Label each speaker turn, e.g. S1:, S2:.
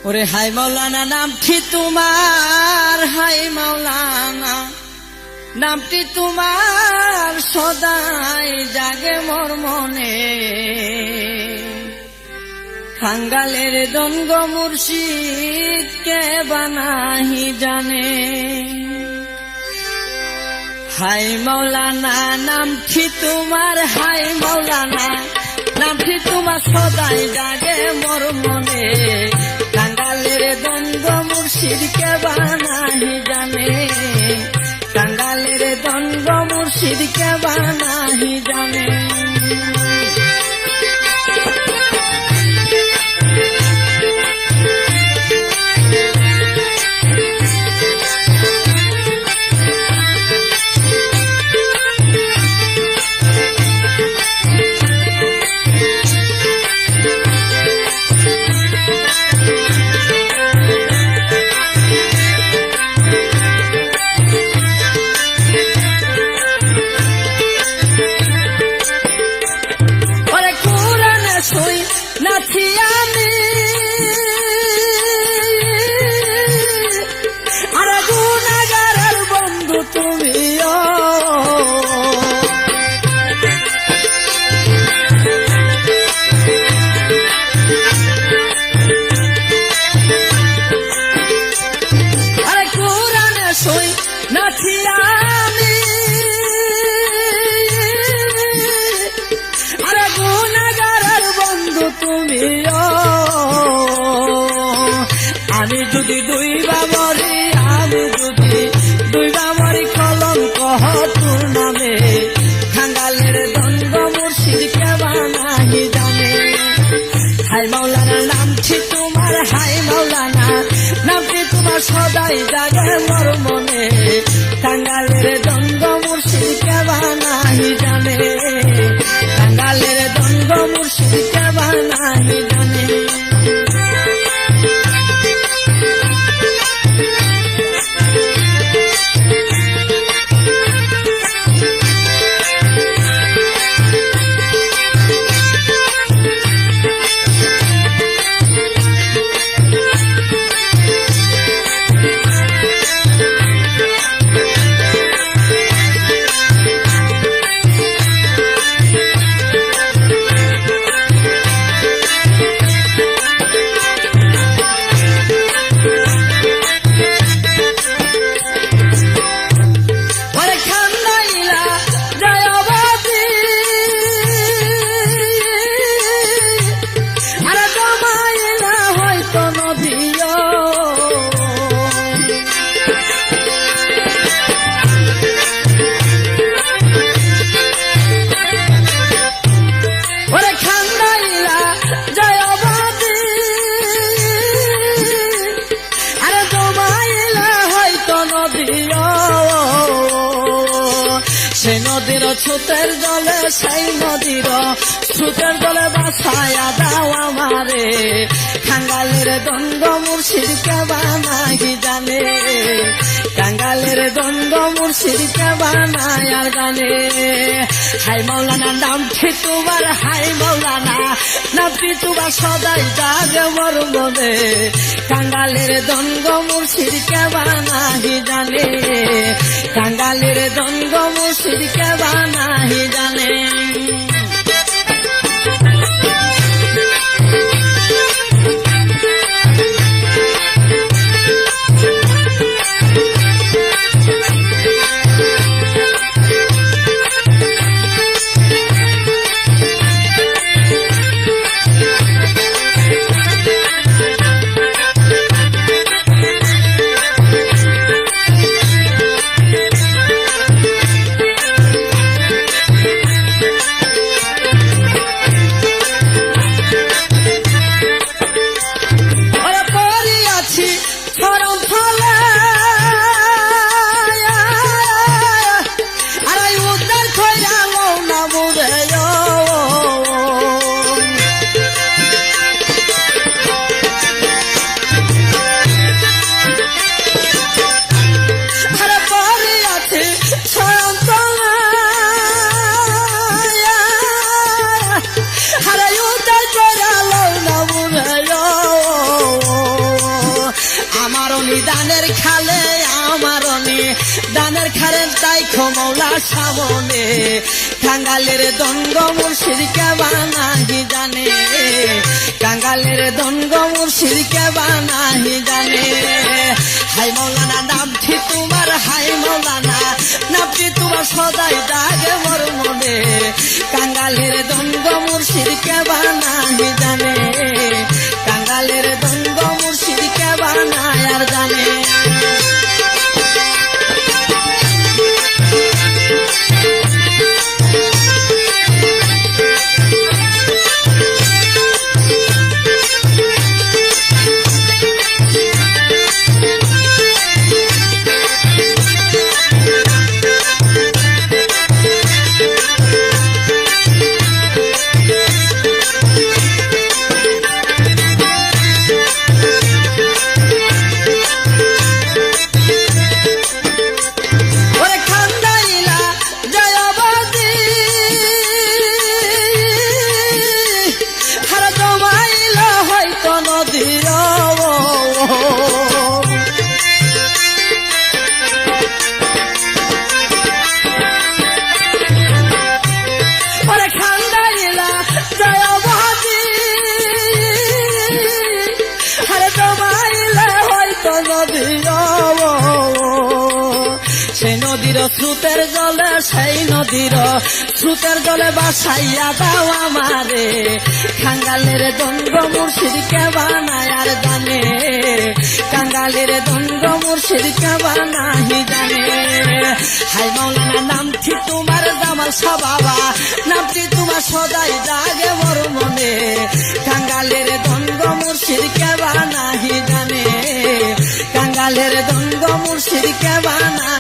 S1: ওরে হাই মাওলানা নামটি তোমার, হাই মাওলানা নামটি তোমার সদাই জাগে মোর মনে। খাঙ্গালের দনগ মুর্শিদ কে বানাহি জানে। হাই মাওলানা নামটি তোমার, হাই মাওলানা নামটি তোমার সদাই জাগে মোর মনে। কাঙ্গালের দনগ মুর্শিদ কে বানাহি জানে। কাঙ্গালের দনগ মুর্শিদ কে বানাহি জানে। আমি যদি দুই বাবরি, আমি যদি দুই বাবরি কলঙ্ক তোর নামে। খাঙ্গালের দনগ মুর্শিদ কে বানাহি জানে। হাই মাওলানা নামটি তোমার, হাই মাওলানা নামটি তোমার সদাই জাগে মোর মনে। খাঙ্গালের দনগ মুর্শিদ কে বানাহি জানে। খাঙ্গালের দনগ মুর্শিদ কে বানাহি জানে। সেই নদীর স্রোতের জলে, সেই নদীর স্রোতের জলে বাসায়া দাও আমারে। খাঙ্গালের দনগ মুর্শিদ কে বানাহি জানে। কাঙ্গালের দনগ মুর্শিদ কে বানায়ার জানে। হাই মাওলানা নামটি তোমার, হাই মাওলানা নামটি তোমার সদাই জাগে মোর মনে। কাঙ্গালের দনগ মুর্শিদ কে বানাহি জানে। কাঙ্গালের দনগ মুর্শিদ কে বানাহি জানে। আমারও নিদানের খালে আমারও দানের খারে তাই খমৌলা সামনে কাঙ্গালের দঙ্গ মুর্শিদ কে বানাহি জানে কাঙ্গালের দঙ্গ মুর্শিদ কে বানাহি জানে হাই মৌলানা নামটি তোমার হাই মৌলানা নামটি তোমার সদাই জাগে মোর মনে কাঙ্গালের দঙ্গ মুর্শিদ কে বানাহি জানে কাঙ্গালের দঙ্গ মুর্শিদ কে বানায় আর জানে সেই নদীর স্রোতের জলে সেই নদীর স্রোতের জলে বাসাইয়া দাও আমারে কাঙ্গালের দঙ্গ মুর্শিদ কে বানায় আর জানে কাঙ্গালের দঙ্গ মুর্শিদ কে বানাহি জানে হাই মৌলানা নামটি তোমার জামাল বাবা নামটি তোমার সদাই জাগে মোর মনে কাঙ্গালের দঙ্গ মুর্শিদ কে বানাহি জানে কাঙ্গালের দঙ্গ মুর্শিদ কে বানায়